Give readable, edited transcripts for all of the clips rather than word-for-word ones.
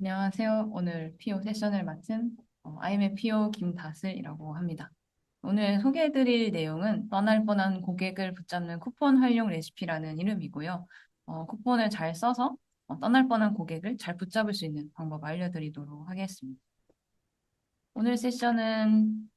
안녕하세요. 오늘 PO 세션을 맡은 IM의 PO 김다슬이라고 합니다. 오늘 소개해드릴 내용은 떠날 뻔한 고객을 붙잡는 쿠폰 활용 레시피라는 이름이고요. 쿠폰을 잘 써서 떠날 뻔한 고객을 잘 붙잡을 수 있는 방법 알려드리도록 하겠습니다. 오늘 세션은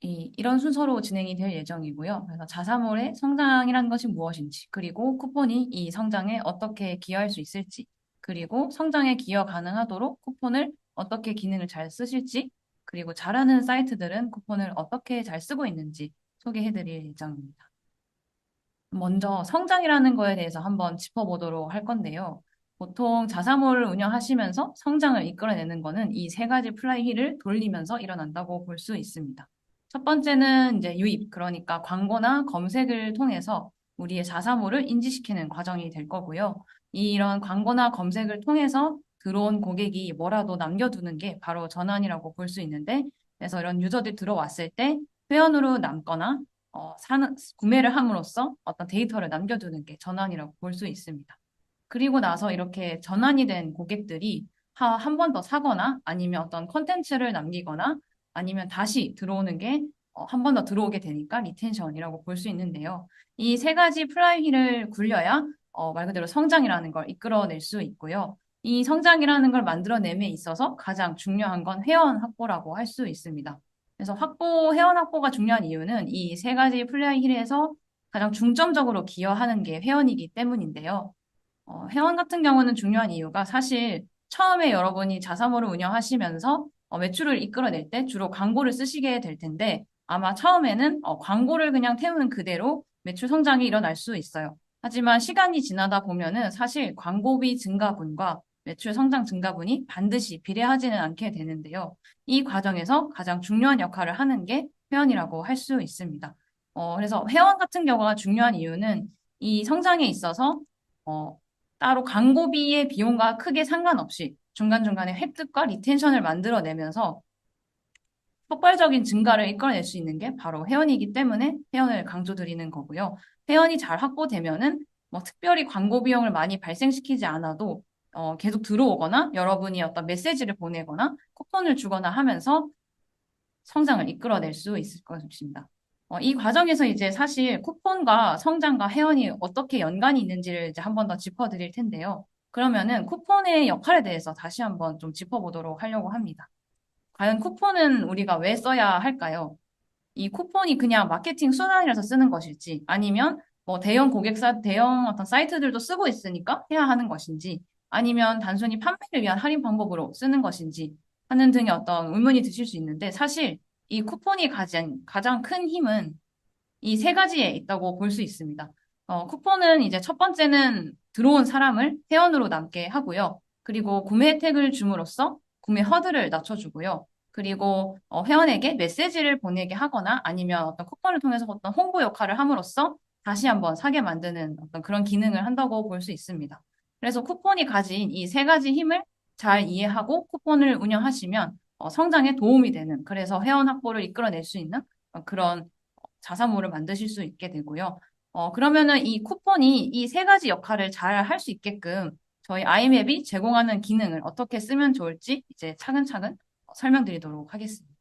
이런 순서로 진행이 될 예정이고요. 그래서 자사몰의 성장이라는 것이 무엇인지, 그리고 쿠폰이 이 성장에 어떻게 기여할 수 있을지, 그리고 성장에 기여 가능하도록 쿠폰을 어떻게 기능을 잘 쓰실지, 그리고 잘하는 사이트들은 쿠폰을 어떻게 잘 쓰고 있는지 소개해드릴 예정입니다. 먼저 성장이라는 거에 대해서 한번 짚어보도록 할 건데요. 보통 자사몰을 운영하시면서 성장을 이끌어내는 거는 이 세 가지 플라이휠을 돌리면서 일어난다고 볼 수 있습니다. 첫 번째는 이제 유입, 그러니까 광고나 검색을 통해서 우리의 자사몰을 인지시키는 과정이 될 거고요. 이런 광고나 검색을 통해서 들어온 고객이 뭐라도 남겨두는 게 바로 전환이라고 볼 수 있는데, 그래서 이런 유저들이 들어왔을 때 회원으로 남거나 구매를 함으로써 어떤 데이터를 남겨두는 게 전환이라고 볼 수 있습니다. 그리고 나서 이렇게 전환이 된 고객들이 한 번 더 사거나 아니면 어떤 컨텐츠를 남기거나 아니면 다시 들어오는 게 한 번 더 들어오게 되니까 리텐션이라고 볼 수 있는데요. 이 세 가지 플라이힐을 굴려야 말 그대로 성장이라는 걸 이끌어낼 수 있고요. 이 성장이라는 걸 만들어냄에 있어서 가장 중요한 건 회원 확보라고 할 수 있습니다. 그래서 회원 확보가 중요한 이유는 이 세 가지 플레이힐에서 가장 중점적으로 기여하는 게 회원이기 때문인데요. 회원 같은 경우는 중요한 이유가 사실 처음에 여러분이 자사몰을 운영하시면서 매출을 이끌어낼 때 주로 광고를 쓰시게 될 텐데 아마 처음에는 광고를 그냥 태우는 그대로 매출 성장이 일어날 수 있어요. 하지만 시간이 지나다 보면은 사실 광고비 증가분과 매출 성장 증가분이 반드시 비례하지는 않게 되는데요. 이 과정에서 가장 중요한 역할을 하는 게 회원이라고 할 수 있습니다. 그래서 회원 같은 경우가 중요한 이유는 이 성장에 있어서 어, 따로 광고비의 비용과 크게 상관없이 중간중간에 획득과 리텐션을 만들어내면서 폭발적인 증가를 이끌어낼 수 있는 게 바로 회원이기 때문에 회원을 강조드리는 거고요. 회원이 잘 확보되면은 뭐 특별히 광고 비용을 많이 발생시키지 않아도 계속 들어오거나 여러분이 어떤 메시지를 보내거나 쿠폰을 주거나 하면서 성장을 이끌어낼 수 있을 것입니다. 이 과정에서 이제 사실 쿠폰과 성장과 회원이 어떻게 연관이 있는지를 이제 한 번 더 짚어드릴 텐데요. 그러면은 쿠폰의 역할에 대해서 다시 한번 좀 짚어보도록 하려고 합니다. 과연 쿠폰은 우리가 왜 써야 할까요? 이 쿠폰이 그냥 마케팅 수단이라서 쓰는 것일지, 아니면 뭐 대형 어떤 사이트들도 쓰고 있으니까 해야 하는 것인지, 아니면 단순히 판매를 위한 할인 방법으로 쓰는 것인지 하는 등의 어떤 의문이 드실 수 있는데, 사실 이 쿠폰이 가장 큰 힘은 이 세 가지에 있다고 볼 수 있습니다. 쿠폰은 이제 첫 번째는 들어온 사람을 회원으로 남게 하고요. 그리고 구매 혜택을 줌으로써 구매 허들을 낮춰주고요. 그리고 회원에게 메시지를 보내게 하거나 아니면 어떤 쿠폰을 통해서 어떤 홍보 역할을 함으로써 다시 한번 사게 만드는 어떤 그런 기능을 한다고 볼 수 있습니다. 그래서 쿠폰이 가진 이 세 가지 힘을 잘 이해하고 쿠폰을 운영하시면 성장에 도움이 되는, 그래서 회원 확보를 이끌어낼 수 있는 그런 자사몰을 만드실 수 있게 되고요. 그러면은 이 쿠폰이 이 세 가지 역할을 잘 할 수 있게끔 저희 아이맵이 제공하는 기능을 어떻게 쓰면 좋을지 이제 차근차근 설명드리도록 하겠습니다.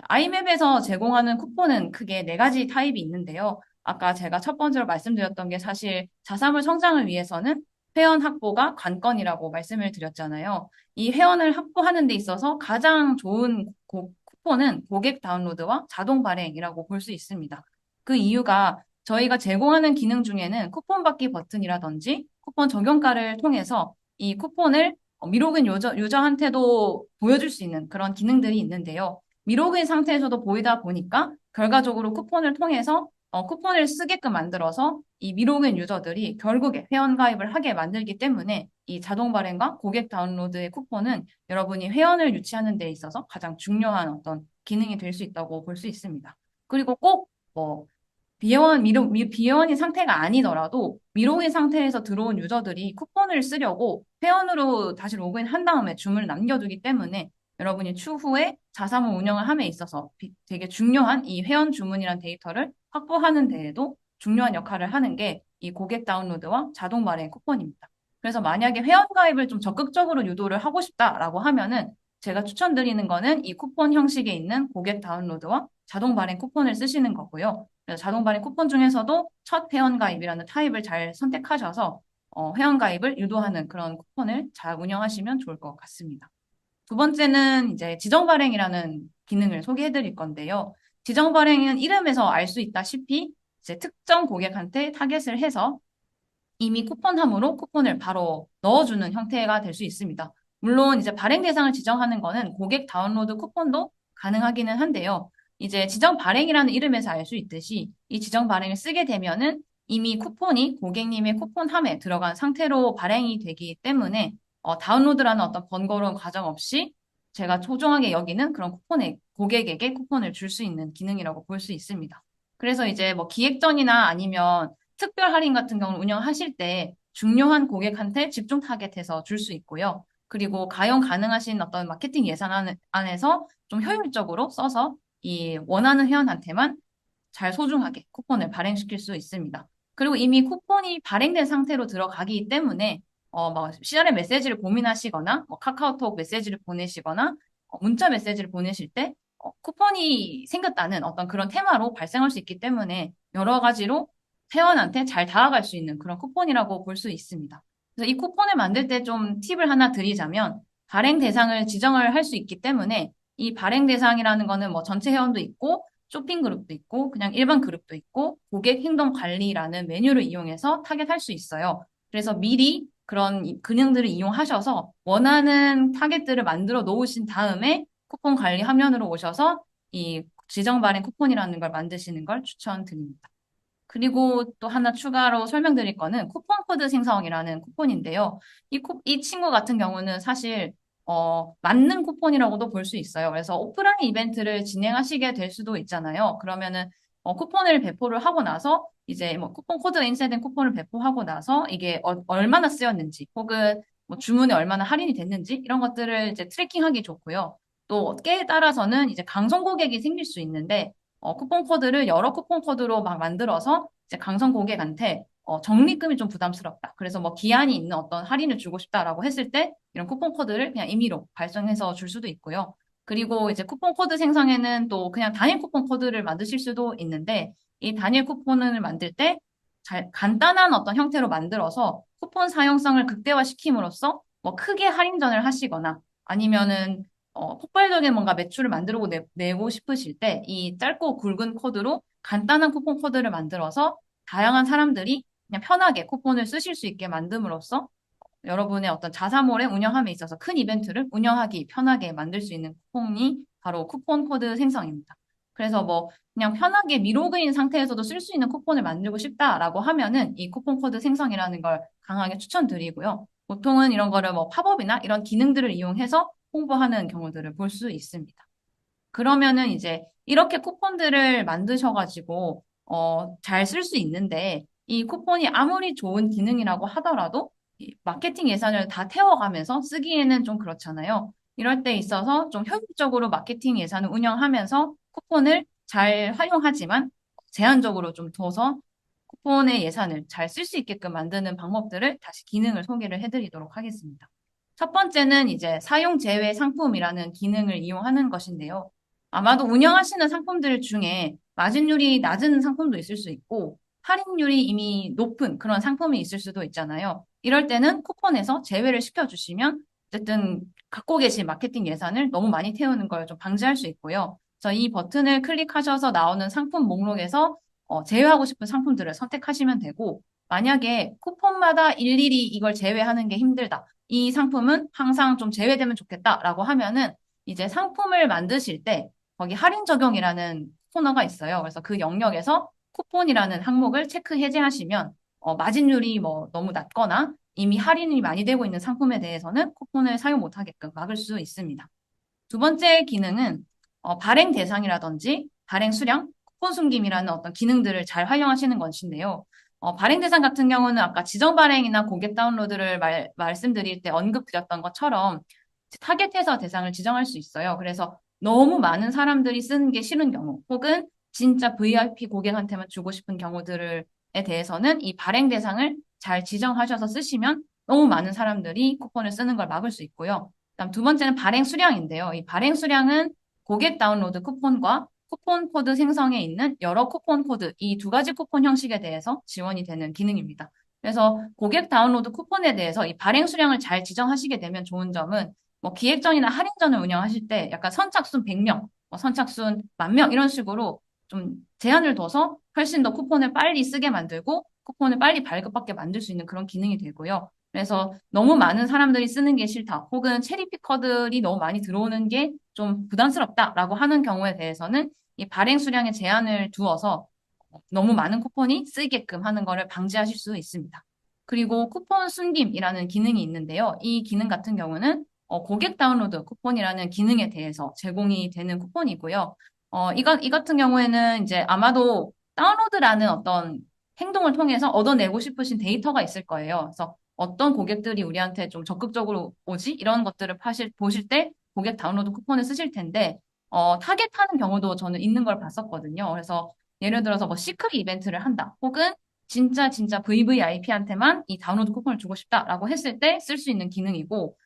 아이맵에서 제공하는 쿠폰은 크게 네 가지 타입이 있는데요. 아까 제가 첫 번째로 말씀드렸던 게 사실 자사몰 성장을 위해서는 회원 확보가 관건이라고 말씀을 드렸잖아요. 이 회원을 확보하는 데 있어서 가장 좋은 쿠폰은 고객 다운로드와 자동 발행이라고 볼 수 있습니다. 그 이유가 저희가 제공하는 기능 중에는 쿠폰 받기 버튼이라든지 쿠폰 적용가를 통해서 이 쿠폰을 미로그인 유저한테도 보여줄 수 있는 그런 기능들이 있는데요. 미로그인 상태에서도 보이다 보니까 결과적으로 쿠폰을 통해서 쿠폰을 쓰게끔 만들어서 이 미로그인 유저들이 결국에 회원가입을 하게 만들기 때문에 이 자동 발행과 고객 다운로드의 쿠폰은 여러분이 회원을 유치하는 데 있어서 가장 중요한 어떤 기능이 될 수 있다고 볼 수 있습니다. 그리고 꼭 뭐 비회원인 상태가 아니더라도 미로그인 상태에서 들어온 유저들이 쿠폰을 쓰려고 회원으로 다시 로그인 한 다음에 주문을 남겨두기 때문에 여러분이 추후에 자사몰 운영을 함에 있어서 되게 중요한 이 회원 주문이란 데이터를 확보하는 데에도 중요한 역할을 하는 게 이 고객 다운로드와 자동 발행 쿠폰입니다. 그래서 만약에 회원가입을 좀 적극적으로 유도를 하고 싶다라고 하면은 제가 추천드리는 거는 이 쿠폰 형식에 있는 고객 다운로드와 자동 발행 쿠폰을 쓰시는 거고요. 그래서 자동 발행 쿠폰 중에서도 첫 회원가입이라는 타입을 잘 선택하셔서 회원가입을 유도하는 그런 쿠폰을 잘 운영하시면 좋을 것 같습니다. 두 번째는 이제 지정 발행이라는 기능을 소개해 드릴 건데요. 지정 발행은 이름에서 알 수 있다시피 이제 특정 고객한테 타겟을 해서 이미 쿠폰함으로 쿠폰을 바로 넣어주는 형태가 될 수 있습니다. 물론 이제 발행 대상을 지정하는 거는 고객 다운로드 쿠폰도 가능하기는 한데요. 이제 지정 발행이라는 이름에서 알 수 있듯이 이 지정 발행을 쓰게 되면은 이미 쿠폰이 고객님의 쿠폰함에 들어간 상태로 발행이 되기 때문에 다운로드라는 어떤 번거로운 과정 없이 제가 소중하게 여기는 그런 고객에게 쿠폰을 줄 수 있는 기능이라고 볼 수 있습니다. 그래서 이제 뭐 기획전이나 아니면 특별 할인 같은 경우는 운영하실 때 중요한 고객한테 집중 타겟해서 줄 수 있고요. 그리고 가용 가능하신 어떤 마케팅 예산 안에서 좀 효율적으로 써서 이 원하는 회원한테만 잘 소중하게 쿠폰을 발행시킬 수 있습니다. 그리고 이미 쿠폰이 발행된 상태로 들어가기 때문에 막 CRM 메시지를 고민하시거나 카카오톡 메시지를 보내시거나 문자 메시지를 보내실 때 쿠폰이 생겼다는 어떤 그런 테마로 발생할 수 있기 때문에 여러 가지로 회원한테 잘 다가갈 수 있는 그런 쿠폰이라고 볼 수 있습니다. 그래서 이 쿠폰을 만들 때 좀 팁을 하나 드리자면 발행 대상을 지정을 할 수 있기 때문에 이 발행 대상이라는 거는 뭐 전체 회원도 있고 쇼핑 그룹도 있고 그냥 일반 그룹도 있고 고객 행동 관리라는 메뉴를 이용해서 타겟할 수 있어요. 그래서 미리 그런 기능들을 이용하셔서 원하는 타겟들을 만들어 놓으신 다음에 쿠폰 관리 화면으로 오셔서 이 지정 발행 쿠폰이라는 걸 만드시는 걸 추천드립니다. 그리고 또 하나 추가로 설명드릴 거는 쿠폰 코드 생성이라는 쿠폰인데요. 이 친구 같은 경우는 사실, 맞는 쿠폰이라고도 볼 수 있어요. 그래서 오프라인 이벤트를 진행하시게 될 수도 있잖아요. 그러면은, 쿠폰을 배포를 하고 나서, 이제 뭐 쿠폰 코드가 인쇄된 쿠폰을 배포하고 나서 이게 얼마나 쓰였는지, 혹은 뭐 주문에 얼마나 할인이 됐는지, 이런 것들을 이제 트래킹하기 좋고요. 또 때에 따라서는 이제 강성 고객이 생길 수 있는데, 쿠폰 코드를 여러 쿠폰 코드로 막 만들어서 이제 강성 고객한테 적립금이 좀 부담스럽다. 그래서 뭐 기한이 있는 어떤 할인을 주고 싶다라고 했을 때 이런 쿠폰 코드를 그냥 임의로 발송해서 줄 수도 있고요. 그리고 이제 쿠폰 코드 생성에는 또 그냥 단일 쿠폰 코드를 만드실 수도 있는데 이 단일 쿠폰을 만들 때 간단한 어떤 형태로 만들어서 쿠폰 사용성을 극대화시킴으로써 뭐 크게 할인전을 하시거나 아니면은 폭발적인 뭔가 매출을 만들고 내고 싶으실 때 이 짧고 굵은 코드로 간단한 쿠폰 코드를 만들어서 다양한 사람들이 그냥 편하게 쿠폰을 쓰실 수 있게 만듦으로써 여러분의 어떤 자사몰의 운영함에 있어서 큰 이벤트를 운영하기 편하게 만들 수 있는 쿠폰이 바로 쿠폰 코드 생성입니다. 그래서 뭐 그냥 편하게 미로그인 상태에서도 쓸 수 있는 쿠폰을 만들고 싶다라고 하면은 이 쿠폰 코드 생성이라는 걸 강하게 추천드리고요. 보통은 이런 거를 뭐 팝업이나 이런 기능들을 이용해서 홍보하는 경우들을 볼 수 있습니다. 그러면은 이제 이렇게 쿠폰들을 만드셔가지고, 잘 쓸 수 있는데, 이 쿠폰이 아무리 좋은 기능이라고 하더라도, 이 마케팅 예산을 다 태워가면서 쓰기에는 좀 그렇잖아요. 이럴 때 있어서 좀 효율적으로 마케팅 예산을 운영하면서 쿠폰을 잘 활용하지만, 제한적으로 좀 둬서 쿠폰의 예산을 잘 쓸 수 있게끔 만드는 방법들을 다시 기능을 소개를 해드리도록 하겠습니다. 첫 번째는 이제 사용 제외 상품이라는 기능을 이용하는 것인데요. 아마도 운영하시는 상품들 중에 마진율이 낮은 상품도 있을 수 있고, 할인율이 이미 높은 그런 상품이 있을 수도 있잖아요. 이럴 때는 쿠폰에서 제외를 시켜주시면, 어쨌든 갖고 계신 마케팅 예산을 너무 많이 태우는 걸 좀 방지할 수 있고요. 그래서 이 버튼을 클릭하셔서 나오는 상품 목록에서 제외하고 싶은 상품들을 선택하시면 되고, 만약에 쿠폰마다 일일이 이걸 제외하는 게 힘들다. 이 상품은 항상 좀 제외되면 좋겠다라고 하면은 이제 상품을 만드실 때 거기 할인 적용이라는 코너가 있어요. 그래서 그 영역에서 쿠폰이라는 항목을 체크 해제하시면 마진율이 뭐 너무 낮거나 이미 할인이 많이 되고 있는 상품에 대해서는 쿠폰을 사용 못하게끔 막을 수 있습니다. 두 번째 기능은 발행 대상이라든지 발행 수량, 쿠폰 숨김이라는 어떤 기능들을 잘 활용하시는 것인데요. 발행 대상 같은 경우는 아까 지정 발행이나 고객 다운로드를 말씀드릴 때 언급드렸던 것처럼 타겟해서 대상을 지정할 수 있어요. 그래서 너무 많은 사람들이 쓰는 게 싫은 경우, 혹은 진짜 VIP 고객한테만 주고 싶은 경우들에 대해서는 이 발행 대상을 잘 지정하셔서 쓰시면 너무 많은 사람들이 쿠폰을 쓰는 걸 막을 수 있고요. 그다음 두 번째는 발행 수량인데요. 이 발행 수량은 고객 다운로드 쿠폰과 쿠폰 코드 생성에 있는 여러 쿠폰 코드, 이 두 가지 쿠폰 형식에 대해서 지원이 되는 기능입니다. 그래서 고객 다운로드 쿠폰에 대해서 이 발행 수량을 잘 지정하시게 되면 좋은 점은 뭐 기획전이나 할인전을 운영하실 때 약간 선착순 100명, 뭐 선착순 10,000명 이런 식으로 좀 제한을 둬서 훨씬 더 쿠폰을 빨리 쓰게 만들고 쿠폰을 빨리 발급받게 만들 수 있는 그런 기능이 되고요. 그래서 너무 많은 사람들이 쓰는 게 싫다. 혹은 체리피커들이 너무 많이 들어오는 게 좀 부담스럽다라고 하는 경우에 대해서는 이 발행 수량에 제한을 두어서 너무 많은 쿠폰이 쓰이게끔 하는 것을 방지하실 수 있습니다. 그리고 쿠폰 숨김이라는 기능이 있는데요. 이 기능 같은 경우는 고객 다운로드 쿠폰이라는 기능에 대해서 제공이 되는 쿠폰이고요. 이 같은 경우에는 이제 아마도 다운로드라는 어떤 행동을 통해서 얻어내고 싶으신 데이터가 있을 거예요. 그래서 어떤 고객들이 우리한테 좀 적극적으로 오지? 이런 것들을 보실 때 고객 다운로드 쿠폰을 쓰실 텐데, 타겟하는 경우도 저는 있는 걸 봤었거든요. 그래서 예를 들어서 뭐 시크릿 이벤트를 한다. 혹은 진짜 VVIP한테만 이 다운로드 쿠폰을 주고 싶다라고 했을 때 쓸 수 있는 기능이고,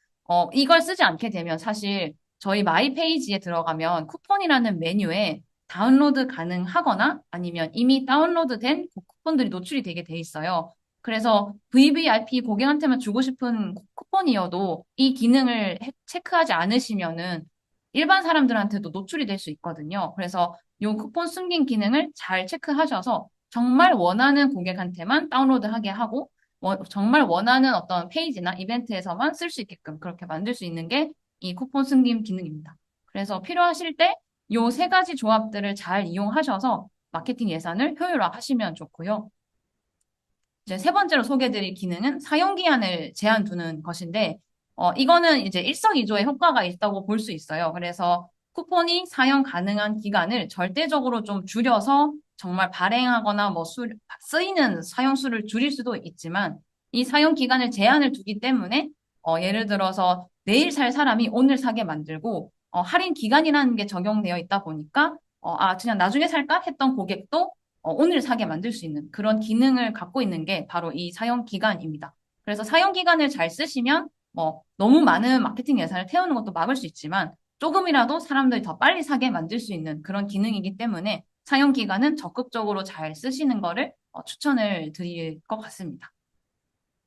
이걸 쓰지 않게 되면 사실 저희 마이 페이지에 들어가면 쿠폰이라는 메뉴에 다운로드 가능하거나 아니면 이미 다운로드된 쿠폰들이 노출이 되게 돼 있어요. 그래서 VVIP 고객한테만 주고 싶은 쿠폰이어도 이 기능을 체크하지 않으시면은 일반 사람들한테도 노출이 될 수 있거든요. 그래서 이 쿠폰 숨긴 기능을 잘 체크하셔서 정말 원하는 고객한테만 다운로드하게 하고 정말 원하는 어떤 페이지나 이벤트에서만 쓸 수 있게끔 그렇게 만들 수 있는 게 이 쿠폰 숨김 기능입니다. 그래서 필요하실 때 이 세 가지 조합들을 잘 이용하셔서 마케팅 예산을 효율화하시면 좋고요. 이제 세 번째로 소개해드릴 기능은 사용기한을 제한 두는 것인데, 이거는 이제 일석이조의 효과가 있다고 볼 수 있어요. 그래서 쿠폰이 사용 가능한 기간을 절대적으로 좀 줄여서 정말 발행하거나 뭐 쓰이는 사용수를 줄일 수도 있지만, 이 사용 기간을 제한을 두기 때문에, 예를 들어서 내일 살 사람이 오늘 사게 만들고, 할인 기간이라는 게 적용되어 있다 보니까, 그냥 나중에 살까 했던 고객도 오늘 사게 만들 수 있는 그런 기능을 갖고 있는 게 바로 이 사용 기간입니다. 그래서 사용 기간을 잘 쓰시면 너무 많은 마케팅 예산을 태우는 것도 막을 수 있지만 조금이라도 사람들이 더 빨리 사게 만들 수 있는 그런 기능이기 때문에 사용 기간은 적극적으로 잘 쓰시는 거를 추천을 드릴 것 같습니다.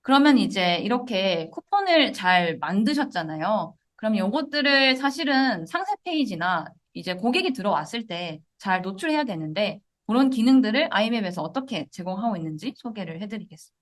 그러면 이제 이렇게 쿠폰을 잘 만드셨잖아요. 그럼 요것들을 사실은 상세 페이지나 이제 고객이 들어왔을 때 잘 노출해야 되는데 그런 기능들을 아이맵에서 어떻게 제공하고 있는지 소개를 해드리겠습니다.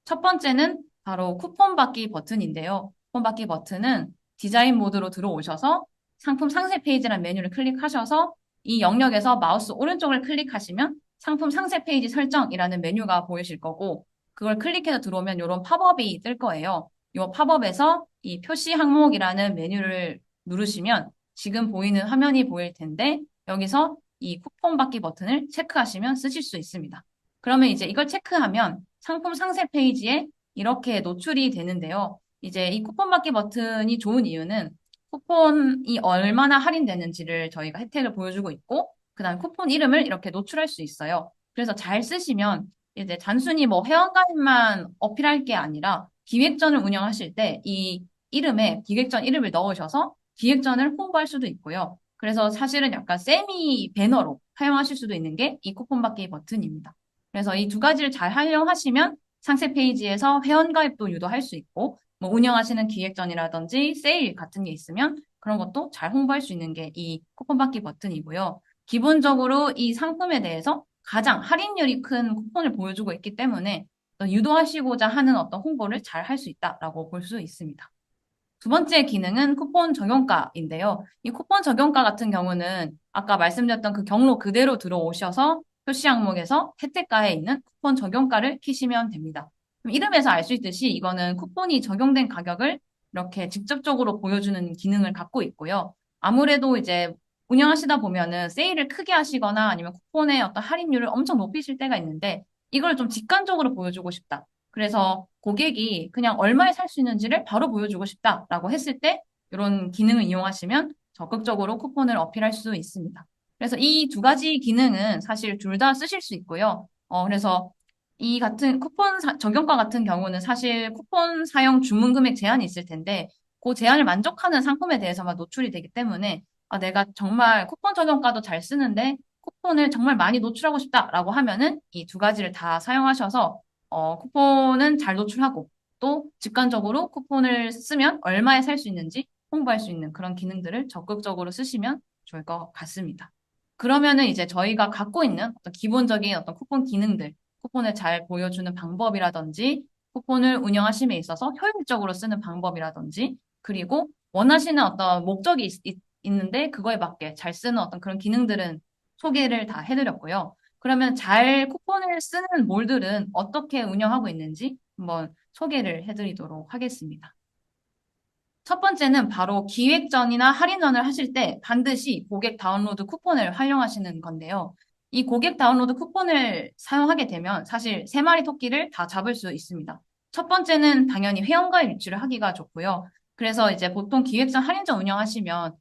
첫 번째는 바로 쿠폰 받기 버튼인데요. 쿠폰 받기 버튼은 디자인 모드로 들어오셔서 상품 상세 페이지라는 메뉴를 클릭하셔서 이 영역에서 마우스 오른쪽을 클릭하시면 상품 상세 페이지 설정이라는 메뉴가 보이실 거고 그걸 클릭해서 들어오면 이런 팝업이 뜰 거예요. 이 팝업에서 이 표시 항목이라는 메뉴를 누르시면 지금 보이는 화면이 보일 텐데 여기서 이 쿠폰 받기 버튼을 체크하시면 쓰실 수 있습니다. 그러면 이제 이걸 체크하면 상품 상세 페이지에 이렇게 노출이 되는데요. 이제 이 쿠폰 받기 버튼이 좋은 이유는 쿠폰이 얼마나 할인되는지를 저희가 혜택을 보여주고 있고, 그 다음에 쿠폰 이름을 이렇게 노출할 수 있어요. 그래서 잘 쓰시면 이제 단순히 뭐 회원가입만 어필할 게 아니라 기획전을 운영하실 때 이 이름에 기획전 이름을 넣으셔서 기획전을 홍보할 수도 있고요. 그래서 사실은 약간 세미 배너로 사용하실 수도 있는 게 이 쿠폰 받기 버튼입니다. 그래서 이 두 가지를 잘 활용하시면 상세 페이지에서 회원가입도 유도할 수 있고, 뭐 운영하시는 기획전이라든지 세일 같은 게 있으면 그런 것도 잘 홍보할 수 있는 게 이 쿠폰 받기 버튼이고요. 기본적으로 이 상품에 대해서 가장 할인율이 큰 쿠폰을 보여주고 있기 때문에 또 유도하시고자 하는 어떤 홍보를 잘 할 수 있다라고 볼 수 있습니다. 두 번째 기능은 쿠폰 적용가인데요. 이 쿠폰 적용가 같은 경우는 아까 말씀드렸던 그 경로 그대로 들어오셔서 표시 항목에서 혜택가에 있는 쿠폰 적용가를 키시면 됩니다. 그럼 이름에서 알 수 있듯이 이거는 쿠폰이 적용된 가격을 이렇게 직접적으로 보여주는 기능을 갖고 있고요. 아무래도 이제 운영하시다 보면은 세일을 크게 하시거나 아니면 쿠폰의 어떤 할인율을 엄청 높이실 때가 있는데 이걸 좀 직관적으로 보여주고 싶다. 그래서 고객이 그냥 얼마에 살 수 있는지를 바로 보여주고 싶다라고 했을 때 이런 기능을 이용하시면 적극적으로 쿠폰을 어필할 수 있습니다. 그래서 이 두 가지 기능은 사실 둘 다 쓰실 수 있고요. 그래서 이 같은 적용과 같은 경우는 사실 쿠폰 사용 주문 금액 제한이 있을 텐데 그 제한을 만족하는 상품에 대해서만 노출이 되기 때문에 아, 내가 정말 쿠폰 적용가도 잘 쓰는데 쿠폰을 정말 많이 노출하고 싶다라고 하면은 이 두 가지를 다 사용하셔서 쿠폰은 잘 노출하고 또 직관적으로 쿠폰을 쓰면 얼마에 살 수 있는지 홍보할 수 있는 그런 기능들을 적극적으로 쓰시면 좋을 것 같습니다. 그러면은 이제 저희가 갖고 있는 어떤 기본적인 어떤 쿠폰 기능들 쿠폰을 잘 보여주는 방법이라든지, 쿠폰을 운영하심에 있어서 효율적으로 쓰는 방법이라든지, 그리고 원하시는 어떤 목적이 있는데 그거에 맞게 잘 쓰는 어떤 그런 기능들은 소개를 다 해드렸고요. 그러면 잘 쿠폰을 쓰는 몰들은 어떻게 운영하고 있는지 한번 소개를 해드리도록 하겠습니다. 첫 번째는 바로 기획전이나 할인전을 하실 때 반드시 고객 다운로드 쿠폰을 활용하시는 건데요. 이 고객 다운로드 쿠폰을 사용하게 되면 사실 세 마리 토끼를 다 잡을 수 있습니다. 첫 번째는 당연히 회원가입 유치를 하기가 좋고요. 그래서 이제 보통 기획전, 할인전 운영하시면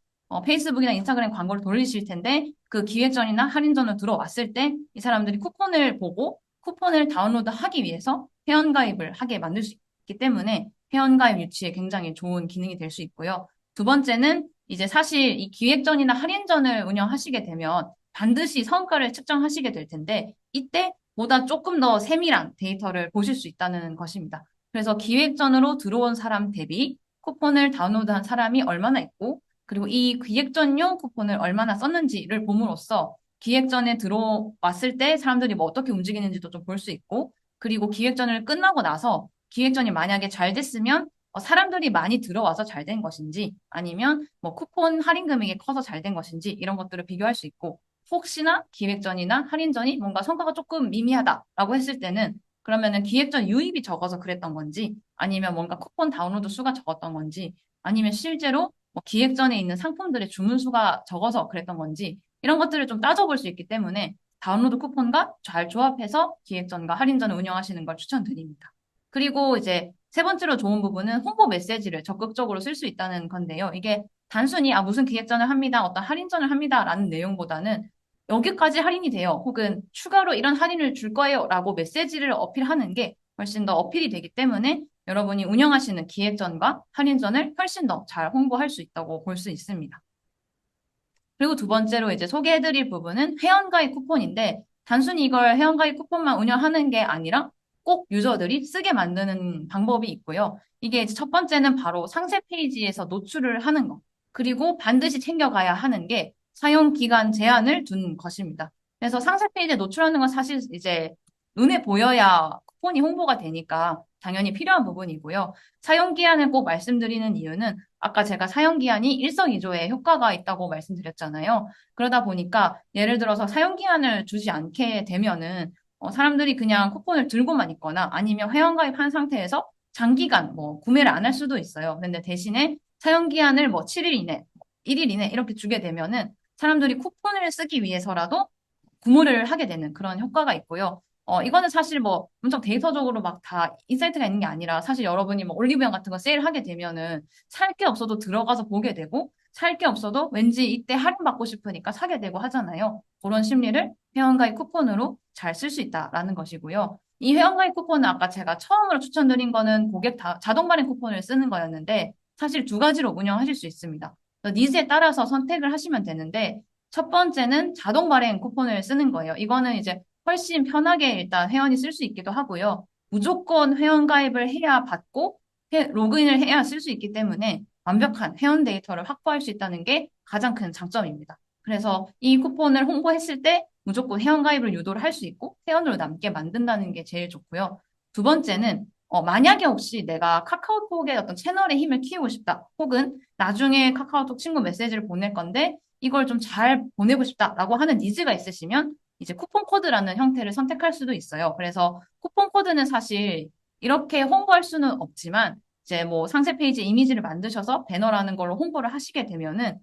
페이스북이나 인스타그램 광고를 돌리실 텐데 그 기획전이나 할인전을 들어왔을 때 이 사람들이 쿠폰을 보고 쿠폰을 다운로드 하기 위해서 회원가입을 하게 만들 수 있기 때문에 회원가입 유치에 굉장히 좋은 기능이 될 수 있고요. 두 번째는 이제 사실 이 기획전이나 할인전을 운영하시게 되면 반드시 성과를 측정하시게 될 텐데 이때 보다 조금 더 세밀한 데이터를 보실 수 있다는 것입니다. 그래서 기획전으로 들어온 사람 대비 쿠폰을 다운로드한 사람이 얼마나 있고 그리고 이 기획전용 쿠폰을 얼마나 썼는지를 봄으로써 기획전에 들어왔을 때 사람들이 뭐 어떻게 움직이는지도 좀 볼 수 있고 그리고 기획전을 끝나고 나서 기획전이 만약에 잘 됐으면 사람들이 많이 들어와서 잘 된 것인지 아니면 뭐 쿠폰 할인 금액이 커서 잘 된 것인지 이런 것들을 비교할 수 있고 혹시나 기획전이나 할인전이 뭔가 성과가 조금 미미하다라고 했을 때는 그러면은 기획전 유입이 적어서 그랬던 건지 아니면 뭔가 쿠폰 다운로드 수가 적었던 건지 아니면 실제로 뭐 기획전에 있는 상품들의 주문 수가 적어서 그랬던 건지 이런 것들을 좀 따져볼 수 있기 때문에 다운로드 쿠폰과 잘 조합해서 기획전과 할인전을 운영하시는 걸 추천드립니다. 그리고 이제 세 번째로 좋은 부분은 홍보 메시지를 적극적으로 쓸 수 있다는 건데요. 이게 단순히 무슨 기획전을 합니다, 어떤 할인전을 합니다라는 내용보다는 여기까지 할인이 돼요. 혹은 추가로 이런 할인을 줄 거예요라고 메시지를 어필하는 게 훨씬 더 어필이 되기 때문에 여러분이 운영하시는 기획전과 할인전을 훨씬 더 잘 홍보할 수 있다고 볼 수 있습니다. 그리고 두 번째로 이제 소개해드릴 부분은 회원가입 쿠폰인데 단순히 이걸 회원가입 쿠폰만 운영하는 게 아니라 꼭 유저들이 쓰게 만드는 방법이 있고요. 이게 이제 첫 번째는 바로 상세 페이지에서 노출을 하는 거. 그리고 반드시 챙겨가야 하는 게 사용 기간 제한을 둔 것입니다. 그래서 상세 페이지에 노출하는 건 사실 이제 눈에 보여야 쿠폰이 홍보가 되니까 당연히 필요한 부분이고요. 사용 기한을 꼭 말씀드리는 이유는 아까 제가 사용기한이 일석이조의 효과가 있다고 말씀드렸잖아요. 그러다 보니까 예를 들어서 사용기한을 주지 않게 되면은 사람들이 그냥 쿠폰을 들고만 있거나 아니면 회원가입한 상태에서 장기간 뭐 구매를 안 할 수도 있어요. 근데 대신에 사용기한을 뭐 7일 이내, 1일 이내 이렇게 주게 되면은 사람들이 쿠폰을 쓰기 위해서라도 구매를 하게 되는 그런 효과가 있고요. 이거는 사실 뭐 엄청 데이터적으로 막 다 인사이트가 있는 게 아니라 사실 여러분이 뭐 올리브영 같은 거 세일하게 되면은 살 게 없어도 들어가서 보게 되고 살 게 없어도 왠지 이때 할인받고 싶으니까 사게 되고 하잖아요. 그런 심리를 회원가입 쿠폰으로 잘 쓸 수 있다라는 것이고요. 이 회원가입 쿠폰은 아까 제가 처음으로 추천드린 거는 고객 자동 발행 쿠폰을 쓰는 거였는데 사실 두 가지로 운영하실 수 있습니다. 니즈에 따라서 선택을 하시면 되는데 첫 번째는 자동 발행 쿠폰을 쓰는 거예요. 이거는 이제 훨씬 편하게 일단 회원이 쓸 수 있기도 하고요. 무조건 회원 가입을 해야 받고 로그인을 해야 쓸 수 있기 때문에 완벽한 회원 데이터를 확보할 수 있다는 게 가장 큰 장점입니다. 그래서 이 쿠폰을 홍보했을 때 무조건 회원 가입을 유도를 할 수 있고 회원으로 남게 만든다는 게 제일 좋고요. 두 번째는 만약에 혹시 내가 카카오톡의 어떤 채널의 힘을 키우고 싶다. 혹은 나중에 카카오톡 친구 메시지를 보낼 건데 이걸 좀 잘 보내고 싶다라고 하는 니즈가 있으시면 이제 쿠폰 코드라는 형태를 선택할 수도 있어요. 그래서 쿠폰 코드는 사실 이렇게 홍보할 수는 없지만 이제 뭐 상세 페이지 이미지를 만드셔서 배너라는 걸로 홍보를 하시게 되면은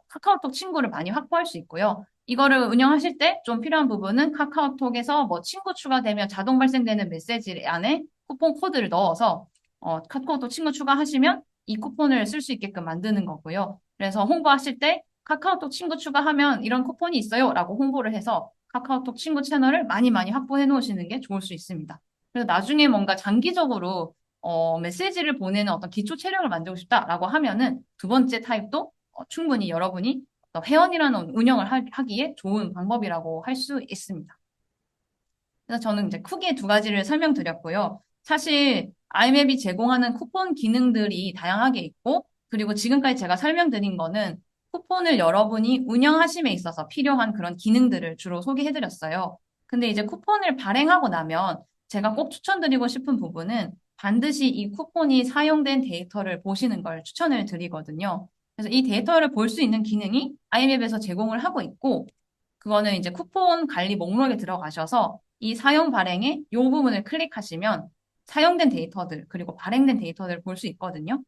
카카오톡 친구를 많이 확보할 수 있고요. 이거를 운영하실 때 좀 필요한 부분은 카카오톡에서 뭐 친구 추가되면 자동 발생되는 메시지 안에 쿠폰 코드를 넣어서 카카오톡 친구 추가하시면 이 쿠폰을 쓸 수 있게끔 만드는 거고요. 그래서 홍보하실 때 카카오톡 친구 추가하면 이런 쿠폰이 있어요 라고 홍보를 해서 카카오톡 친구 채널을 많이 많이 확보해 놓으시는 게 좋을 수 있습니다. 그래서 나중에 뭔가 장기적으로 메시지를 보내는 어떤 기초 체력을 만들고 싶다라고 하면은 두 번째 타입도 충분히 여러분이 회원이라는 운영을 하기에 좋은 방법이라고 할 수 있습니다. 그래서 저는 이제 크게 두 가지를 설명드렸고요. 사실 아이맵이 제공하는 쿠폰 기능들이 다양하게 있고, 그리고 지금까지 제가 설명드린 거는 쿠폰을 여러분이 운영하심에 있어서 필요한 그런 기능들을 주로 소개해드렸어요. 근데 이제 쿠폰을 발행하고 나면 제가 꼭 추천드리고 싶은 부분은 반드시 이 쿠폰이 사용된 데이터를 보시는 걸 추천을 드리거든요. 그래서 이 데이터를 볼 수 있는 기능이 아이맵에서 제공을 하고 있고, 그거는 이제 쿠폰 관리 목록에 들어가셔서 이 사용 발행의 이 부분을 클릭하시면 사용된 데이터들, 그리고 발행된 데이터들을 볼 수 있거든요.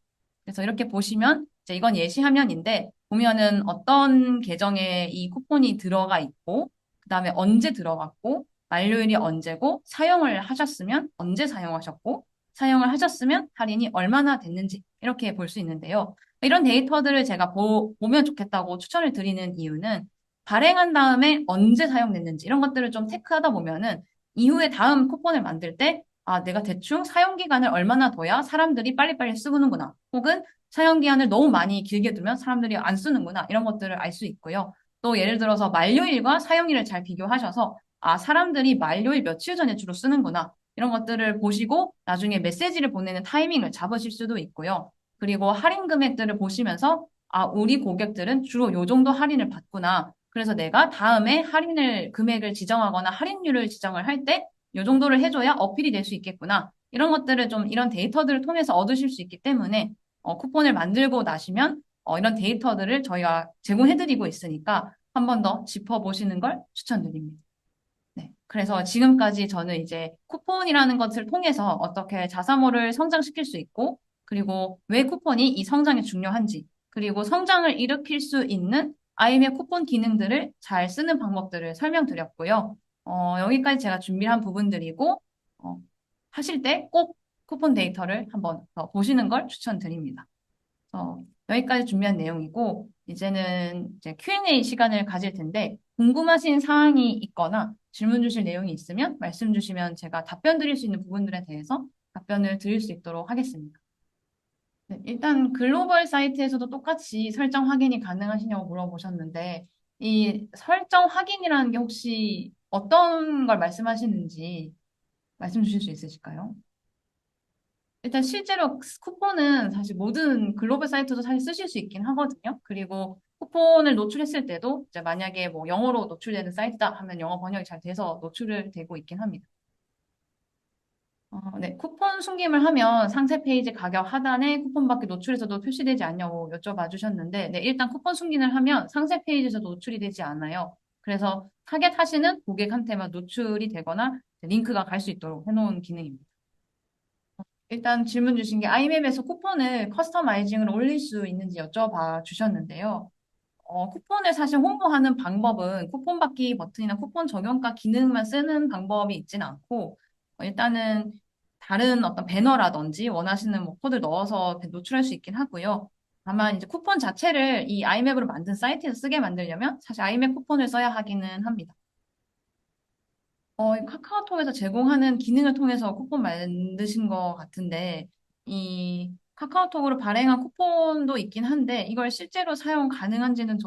그래서 이렇게 보시면 이제 이건 예시 화면인데 보면은 어떤 계정에 이 쿠폰이 들어가 있고 그다음에 언제 들어갔고 만료일이 언제고 사용을 하셨으면 언제 사용하셨고 사용을 하셨으면 할인이 얼마나 됐는지 이렇게 볼 수 있는데요. 이런 데이터들을 제가 보면 좋겠다고 추천을 드리는 이유는 발행한 다음에 언제 사용됐는지 이런 것들을 좀 체크하다 보면은 이후에 다음 쿠폰을 만들 때 아, 내가 대충 사용 기간을 얼마나 둬야 사람들이 빨리빨리 쓰는구나. 혹은 사용 기한을 너무 많이 길게 두면 사람들이 안 쓰는구나. 이런 것들을 알 수 있고요. 또 예를 들어서 만료일과 사용일을 잘 비교하셔서 아, 사람들이 만료일 며칠 전에 주로 쓰는구나. 이런 것들을 보시고 나중에 메시지를 보내는 타이밍을 잡으실 수도 있고요. 그리고 할인 금액들을 보시면서 아, 우리 고객들은 주로 요 정도 할인을 받구나. 그래서 내가 다음에 할인을 금액을 지정하거나 할인율을 지정을 할 때 요 정도를 해줘야 어필이 될 수 있겠구나. 이런 것들을 좀 이런 데이터들을 통해서 얻으실 수 있기 때문에 쿠폰을 만들고 나시면 이런 데이터들을 저희가 제공해드리고 있으니까 한 번 더 짚어보시는 걸 추천드립니다. 네. 그래서 지금까지 저는 이제 쿠폰이라는 것을 통해서 어떻게 자사모를 성장시킬 수 있고, 그리고 왜 쿠폰이 이 성장에 중요한지, 그리고 성장을 일으킬 수 있는 아이의 쿠폰 기능들을 잘 쓰는 방법들을 설명드렸고요. 여기까지 제가 준비한 부분들이고, 어, 하실 때 꼭 쿠폰 데이터를 한번 더 보시는 걸 추천드립니다. 여기까지 준비한 내용이고, 이제는 이제 Q&A 시간을 가질 텐데, 궁금하신 사항이 있거나 질문 주실 내용이 있으면 말씀 주시면 제가 답변 드릴 수 있는 부분들에 대해서 답변을 드릴 수 있도록 하겠습니다. 네, 일단 글로벌 사이트에서도 똑같이 설정 확인이 가능하시냐고 물어보셨는데, 이 설정 확인이라는 게 혹시 어떤 걸 말씀하시는지 말씀 주실 수 있으실까요? 일단 실제로 쿠폰은 사실 모든 글로벌 사이트도 사실 쓰실 수 있긴 하거든요. 그리고 쿠폰을 노출했을 때도 이제 만약에 뭐 영어로 노출되는 사이트다 하면 영어 번역이 잘 돼서 노출을 되고 있긴 합니다. 네. 쿠폰 숨김을 하면 상세 페이지 가격 하단에 쿠폰밖에 노출해서도 표시되지 않냐고 여쭤봐 주셨는데, 네, 일단 쿠폰 숨김을 하면 상세 페이지에서도 노출이 되지 않아요. 그래서 타겟하시는 고객한테만 노출이 되거나 링크가 갈 수 있도록 해놓은 기능입니다. 일단 질문 주신 게 아이맵에서 쿠폰을 커스터마이징을 올릴 수 있는지 여쭤봐 주셨는데요. 쿠폰을 사실 홍보하는 방법은 쿠폰 받기 버튼이나 쿠폰 적용가 기능만 쓰는 방법이 있지는 않고, 일단은 다른 어떤 배너라든지 원하시는 뭐 코드를 넣어서 노출할 수 있긴 하고요. 다만 이제 쿠폰 자체를 이 아이맵으로 만든 사이트에서 쓰게 만들려면 사실 아이맵 쿠폰을 써야 하기는 합니다. 이 카카오톡에서 제공하는 기능을 통해서 쿠폰 만드신 것 같은데, 이 카카오톡으로 발행한 쿠폰도 있긴 한데, 이걸 실제로 사용 가능한지는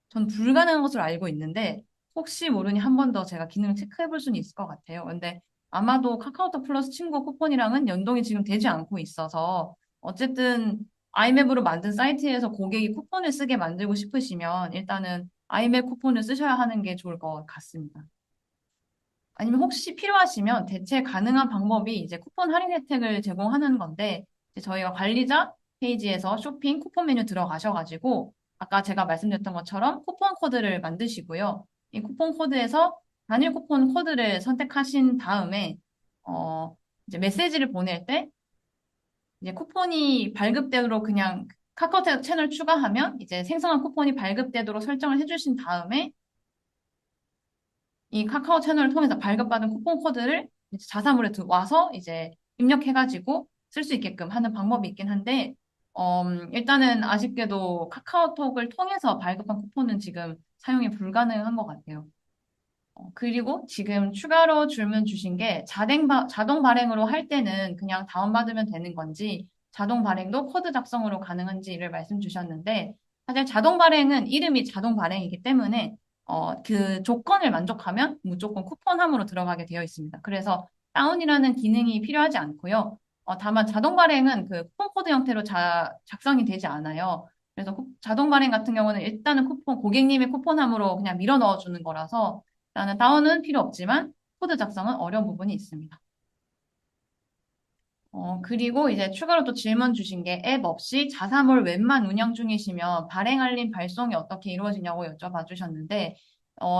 전 불가능한 것으로 알고 있는데, 혹시 모르니 한 번 더 제가 기능을 체크해 볼 수는 있을 것 같아요. 근데 아마도 카카오톡 플러스 친구 쿠폰이랑은 연동이 지금 되지 않고 있어서, 어쨌든 아이맵으로 만든 사이트에서 고객이 쿠폰을 쓰게 만들고 싶으시면, 일단은 아이맵 쿠폰을 쓰셔야 하는 게 좋을 것 같습니다. 아니면 혹시 필요하시면 대체 가능한 방법이 이제 쿠폰 할인 혜택을 제공하는 건데, 이제 저희가 관리자 페이지에서 쇼핑 쿠폰 메뉴 들어가셔가지고, 아까 제가 말씀드렸던 것처럼 쿠폰 코드를 만드시고요. 이 쿠폰 코드에서 단일 쿠폰 코드를 선택하신 다음에, 이제 메시지를 보낼 때, 이제 쿠폰이 발급되도록 그냥 카카오톡 채널 추가하면 이제 생성한 쿠폰이 발급되도록 설정을 해주신 다음에, 이 카카오 채널을 통해서 발급받은 쿠폰 코드를 이제 자사몰에 와서 이제 입력해가지고 쓸 수 있게끔 하는 방법이 있긴 한데, 일단은 아쉽게도 카카오톡을 통해서 발급한 쿠폰은 지금 사용이 불가능한 것 같아요. 그리고 지금 추가로 질문 주신 게 자동 발행으로 할 때는 그냥 다운받으면 되는 건지 자동 발행도 코드 작성으로 가능한지를 말씀 주셨는데 사실 자동 발행은 이름이 자동 발행이기 때문에 그 조건을 만족하면 무조건 쿠폰함으로 들어가게 되어 있습니다. 그래서 다운이라는 기능이 필요하지 않고요. 다만 자동 발행은 그 쿠폰 코드 형태로 작성이 되지 않아요. 그래서 자동 발행 같은 경우는 일단은 고객님의 쿠폰함으로 그냥 밀어 넣어주는 거라서 나는 다운은 필요 없지만 코드 작성은 어려운 부분이 있습니다. 그리고 이제 추가로 또 질문 주신 게 앱 없이 자사몰 웹만 운영 중이시면 발행 알림 발송이 어떻게 이루어지냐고 여쭤봐 주셨는데,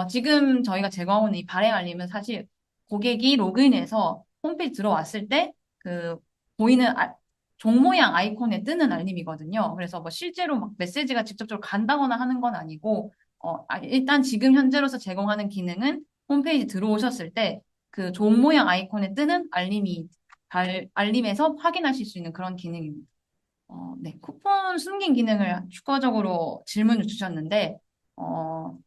지금 저희가 제공하고 있는 이 발행 알림은 사실 고객이 로그인해서 홈페이지 들어왔을 때 그 보이는 종 모양 아이콘에 뜨는 알림이거든요. 그래서 뭐 실제로 막 메시지가 직접적으로 간다거나 하는 건 아니고, 일단 지금 현재로서 제공하는 기능은 홈페이지 들어오셨을 때 그 종 모양 아이콘에 뜨는 알림에서 확인하실 수 있는 그런 기능입니다. 네, 쿠폰 숨긴 기능을 추가적으로 질문을 주셨는데, 어,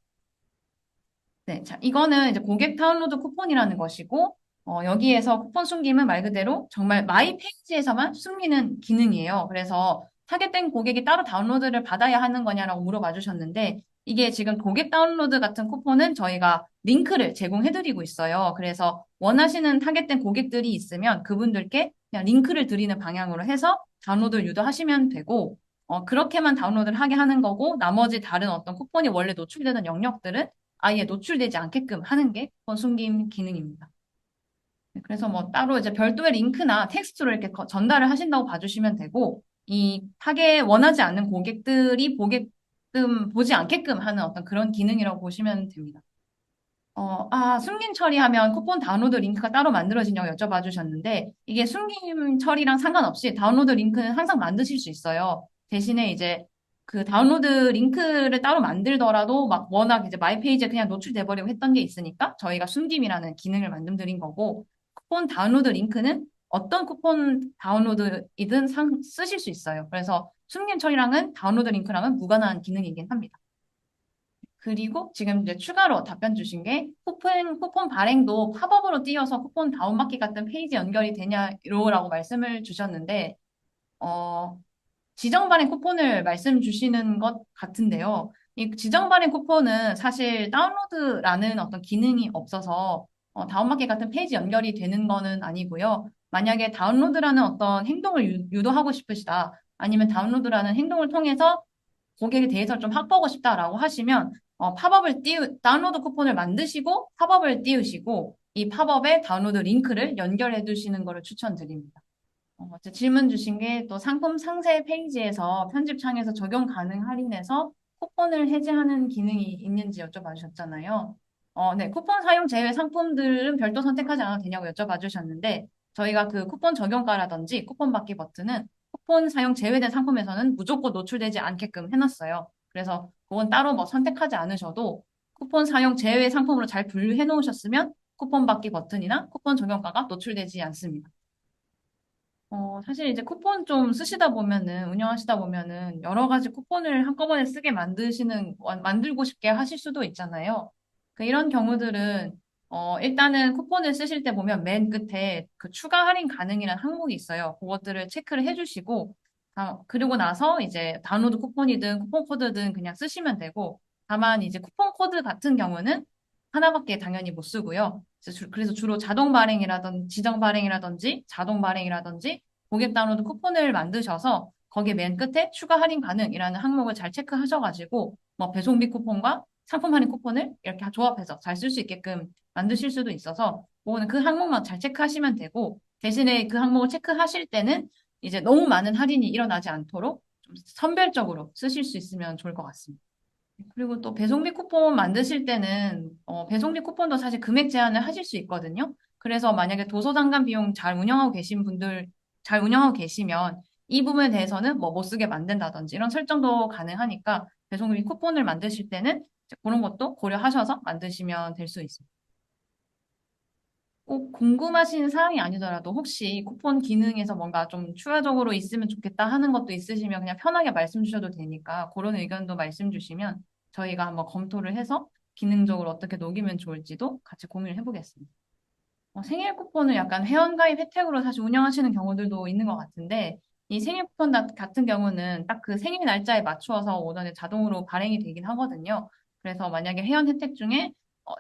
네, 자, 이거는 이제 고객 다운로드 쿠폰이라는 것이고, 여기에서 쿠폰 숨김은 말 그대로 정말 마이 페이지에서만 숨기는 기능이에요. 그래서 타겟된 고객이 따로 다운로드를 받아야 하는 거냐라고 물어봐 주셨는데, 이게 지금 고객 다운로드 같은 쿠폰은 저희가 링크를 제공해드리고 있어요. 그래서 원하시는 타겟된 고객들이 있으면 그분들께 그냥 링크를 드리는 방향으로 해서 다운로드를 유도하시면 되고, 그렇게만 다운로드를 하게 하는 거고, 나머지 다른 어떤 쿠폰이 원래 노출되는 영역들은 아예 노출되지 않게끔 하는 게 쿠폰 숨김 기능입니다. 네, 그래서 뭐 따로 이제 별도의 링크나 텍스트로 이렇게 전달을 하신다고 봐주시면 되고, 이 타겟 원하지 않는 고객들이 보게끔, 보지 않게끔 하는 어떤 그런 기능이라고 보시면 됩니다. 숨김 처리하면 쿠폰 다운로드 링크가 따로 만들어지냐고 여쭤봐 주셨는데, 이게 숨김 처리랑 상관없이 다운로드 링크는 항상 만드실 수 있어요. 대신에 이제 그 다운로드 링크를 따로 만들더라도 막 워낙 이제 마이 페이지에 그냥 노출돼 버리고 했던 게 있으니까 저희가 숨김이라는 기능을 만들어드린 거고, 쿠폰 다운로드 링크는 어떤 쿠폰 다운로드이든 쓰실 수 있어요. 그래서 숨김 처리랑은 다운로드 링크랑은 무관한 기능이긴 합니다. 그리고 지금 이제 추가로 답변 주신 게 쿠폰 발행도 팝업으로 띄어서 쿠폰 다운받기 같은 페이지 연결이 되냐로라고 말씀을 주셨는데, 어, 지정 발행 쿠폰을 말씀 주시는 것 같은데요. 이 지정 발행 쿠폰은 사실 다운로드라는 어떤 기능이 없어서 다운받기 같은 페이지 연결이 되는 거는 아니고요. 만약에 다운로드라는 어떤 행동을 유도하고 싶으시다. 아니면 다운로드라는 행동을 통해서 고객에 대해서 좀 확보하고 싶다라고 하시면 다운로드 쿠폰을 만드시고 팝업을 띄우시고 이 팝업에 다운로드 링크를 연결해 두시는 것을 추천드립니다. 질문 주신 게 또 상품 상세 페이지에서 편집창에서 적용 가능 할인해서 쿠폰을 해제하는 기능이 있는지 여쭤봐 주셨잖아요. 네, 쿠폰 사용 제외 상품들은 별도 선택하지 않아도 되냐고 여쭤봐 주셨는데 저희가 그 쿠폰 적용가라든지 쿠폰 받기 버튼은 쿠폰 사용 제외된 상품에서는 무조건 노출되지 않게끔 해놨어요. 그래서 그건 따로 뭐 선택하지 않으셔도 쿠폰 사용 제외 상품으로 잘 분류해 놓으셨으면 쿠폰 받기 버튼이나 쿠폰 적용가가 노출되지 않습니다. 사실 이제 쿠폰 좀 쓰시다 보면은, 운영하시다 보면은, 여러 가지 쿠폰을 한꺼번에 쓰게 만들고 싶게 하실 수도 있잖아요. 이런 경우들은, 일단은 쿠폰을 쓰실 때 보면 맨 끝에 그 추가 할인 가능이라는 항목이 있어요. 그것들을 체크를 해주시고, 그리고 나서 이제 다운로드 쿠폰이든 쿠폰 코드든 그냥 쓰시면 되고, 다만 이제 쿠폰 코드 같은 경우는 하나밖에 당연히 못 쓰고요. 그래서 주로 자동 발행이라든지 지정 발행이라든지 자동 발행이라든지 고객 다운로드 쿠폰을 만드셔서 거기에 맨 끝에 추가 할인 가능이라는 항목을 잘 체크하셔가지고 뭐 배송비 쿠폰과 상품 할인 쿠폰을 이렇게 조합해서 잘 쓸 수 있게끔 만드실 수도 있어서 그거는 그 항목만 잘 체크하시면 되고 대신에 그 항목을 체크하실 때는 이제 너무 많은 할인이 일어나지 않도록 좀 선별적으로 쓰실 수 있으면 좋을 것 같습니다. 그리고 또 배송비 쿠폰 만드실 때는 배송비 쿠폰도 사실 금액 제한을 하실 수 있거든요. 그래서 만약에 도서상관 비용 잘 운영하고 계시면 이 부분에 대해서는 뭐 못 쓰게 만든다든지 이런 설정도 가능하니까 배송비 쿠폰을 만드실 때는 이제 그런 것도 고려하셔서 만드시면 될 수 있습니다. 꼭 궁금하신 사항이 아니더라도 혹시 쿠폰 기능에서 뭔가 좀 추가적으로 있으면 좋겠다 하는 것도 있으시면 그냥 편하게 말씀 주셔도 되니까 그런 의견도 말씀 주시면 저희가 한번 검토를 해서 기능적으로 어떻게 녹이면 좋을지도 같이 고민을 해보겠습니다. 생일 쿠폰을 약간 회원가입 혜택으로 사실 운영하시는 경우들도 있는 것 같은데, 이 생일 쿠폰 같은 경우는 딱 그 생일 날짜에 맞추어서 오전에 자동으로 발행이 되긴 하거든요. 그래서 만약에 회원 혜택 중에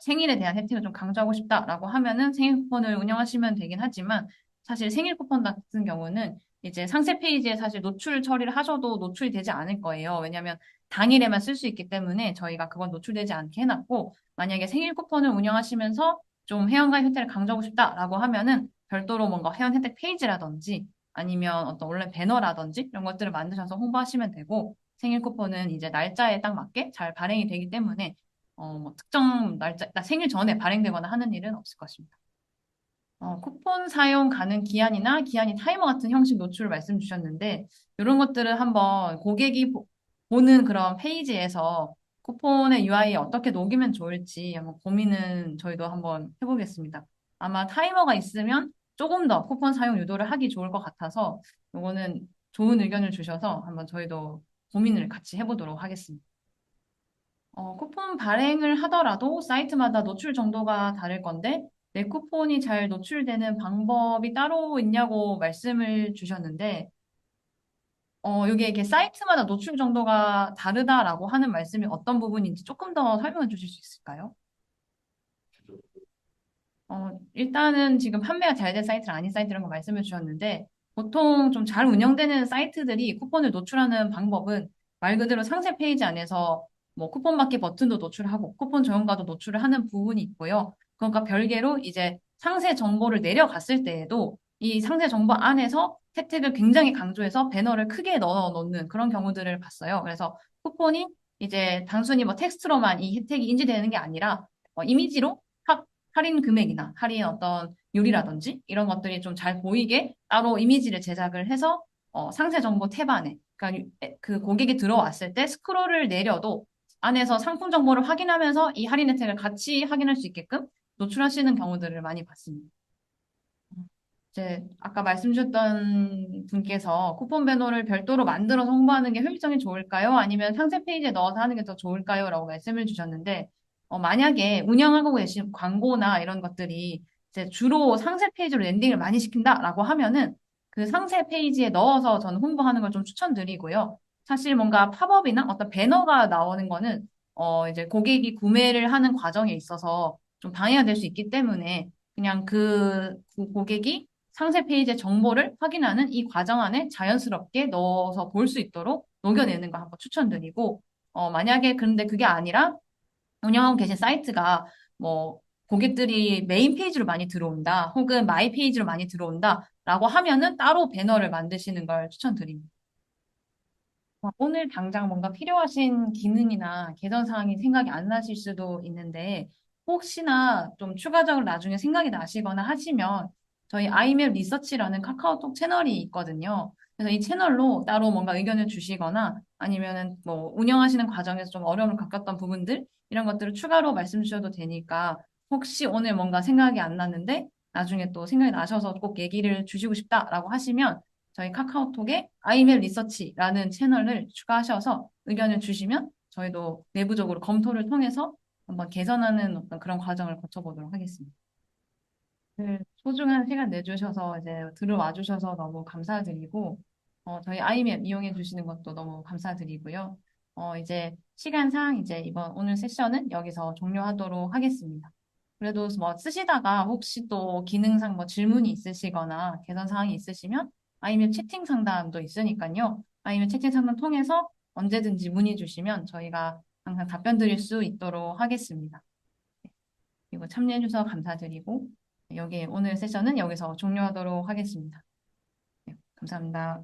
생일에 대한 혜택을 좀 강조하고 싶다라고 하면은 생일 쿠폰을 운영하시면 되긴 하지만, 사실 생일 쿠폰 같은 경우는 이제 상세 페이지에 사실 노출 처리를 하셔도 노출이 되지 않을 거예요. 왜냐하면 당일에만 쓸 수 있기 때문에 저희가 그건 노출되지 않게 해놨고, 만약에 생일 쿠폰을 운영하시면서 좀 회원가입 혜택을 강조하고 싶다라고 하면은 별도로 뭔가 회원 혜택 페이지라든지 아니면 어떤 온라인 배너라든지 이런 것들을 만드셔서 홍보하시면 되고 생일 쿠폰은 이제 날짜에 딱 맞게 잘 발행이 되기 때문에 뭐 특정 날짜, 생일 전에 발행되거나 하는 일은 없을 것입니다. 쿠폰 사용 가능 기한이나 기한이 타이머 같은 형식 노출을 말씀 주셨는데, 이런 것들은 한번 고객이 보는 그런 페이지에서 쿠폰의 UI에 어떻게 녹이면 좋을지 한번 고민은 저희도 한번 해보겠습니다. 아마 타이머가 있으면 조금 더 쿠폰 사용 유도를 하기 좋을 것 같아서, 이거는 좋은 의견을 주셔서 한번 저희도 고민을 같이 해보도록 하겠습니다. 쿠폰 발행을 하더라도 사이트마다 노출 정도가 다를 건데, 내 쿠폰이 잘 노출되는 방법이 따로 있냐고 말씀을 주셨는데, 이게 이렇게 사이트마다 노출 정도가 다르다라고 하는 말씀이 어떤 부분인지 조금 더 설명해 주실 수 있을까요? 일단은 지금 판매가 잘 된 사이트랑 아닌 사이트라는 거 말씀해 주셨는데, 보통 좀 잘 운영되는 사이트들이 쿠폰을 노출하는 방법은 말 그대로 상세 페이지 안에서 뭐 쿠폰 받기 버튼도 노출하고 쿠폰 적용과도 노출을 하는 부분이 있고요. 그러니까 별개로 이제 상세 정보를 내려갔을 때에도 이 상세 정보 안에서 혜택을 굉장히 강조해서 배너를 크게 넣어 놓는 그런 경우들을 봤어요. 그래서 쿠폰이 이제 단순히 뭐 텍스트로만 이 혜택이 인지되는 게 아니라 이미지로 할인 금액이나 할인 어떤 요리라든지 이런 것들이 좀 잘 보이게 따로 이미지를 제작을 해서 상세 정보 탭 안에 그러니까 그 고객이 들어왔을 때 스크롤을 내려도 안에서 상품 정보를 확인하면서 이 할인 혜택을 같이 확인할 수 있게끔 노출하시는 경우들을 많이 봤습니다. 이제 아까 말씀 주셨던 분께서 쿠폰 배너를 별도로 만들어서 홍보하는 게 효율성이 좋을까요? 아니면 상세 페이지에 넣어서 하는 게 더 좋을까요? 라고 말씀을 주셨는데, 만약에 운영하고 계신 광고나 이런 것들이 이제 주로 상세 페이지로 랜딩을 많이 시킨다라고 하면은 그 상세 페이지에 넣어서 저는 홍보하는 걸 좀 추천드리고요. 사실 뭔가 팝업이나 어떤 배너가 나오는 거는 이제 고객이 구매를 하는 과정에 있어서 좀 방해가 될 수 있기 때문에 그냥 그 고객이 상세 페이지의 정보를 확인하는 이 과정 안에 자연스럽게 넣어서 볼 수 있도록 녹여내는 거 한번 추천드리고, 만약에 그런데 그게 아니라 운영하고 계신 사이트가 뭐 고객들이 메인 페이지로 많이 들어온다, 혹은 마이 페이지로 많이 들어온다, 라고 하면은 따로 배너를 만드시는 걸 추천드립니다. 오늘 당장 뭔가 필요하신 기능이나 개선 사항이 생각이 안 나실 수도 있는데, 혹시나 좀 추가적으로 나중에 생각이 나시거나 하시면, 저희 아이맵 리서치라는 카카오톡 채널이 있거든요. 그래서 이 채널로 따로 뭔가 의견을 주시거나, 아니면은 뭐 운영하시는 과정에서 좀 어려움을 겪었던 부분들, 이런 것들을 추가로 말씀 주셔도 되니까, 혹시 오늘 뭔가 생각이 안 났는데, 나중에 또 생각이 나셔서 꼭 얘기를 주시고 싶다라고 하시면, 저희 카카오톡에 아이맵 리서치라는 채널을 추가하셔서 의견을 주시면 저희도 내부적으로 검토를 통해서 한번 개선하는 어떤 그런 과정을 거쳐보도록 하겠습니다. 네, 소중한 시간 내주셔서 이제 들어와 주셔서 너무 감사드리고, 저희 아이맵 이용해 주시는 것도 너무 감사드리고요. 이제 시간상 이제 이번 오늘 세션은 여기서 종료하도록 하겠습니다. 그래도 뭐 쓰시다가 혹시 또 기능상 뭐 질문이 있으시거나 개선 사항이 있으시면 아이맵 채팅 상담도 있으니까요. 아이맵 채팅 상담 통해서 언제든지 문의 주시면 저희가 항상 답변 드릴 수 있도록 하겠습니다. 그리고 참여해 주셔서 감사드리고 여기 오늘 세션은 여기서 종료하도록 하겠습니다. 네, 감사합니다.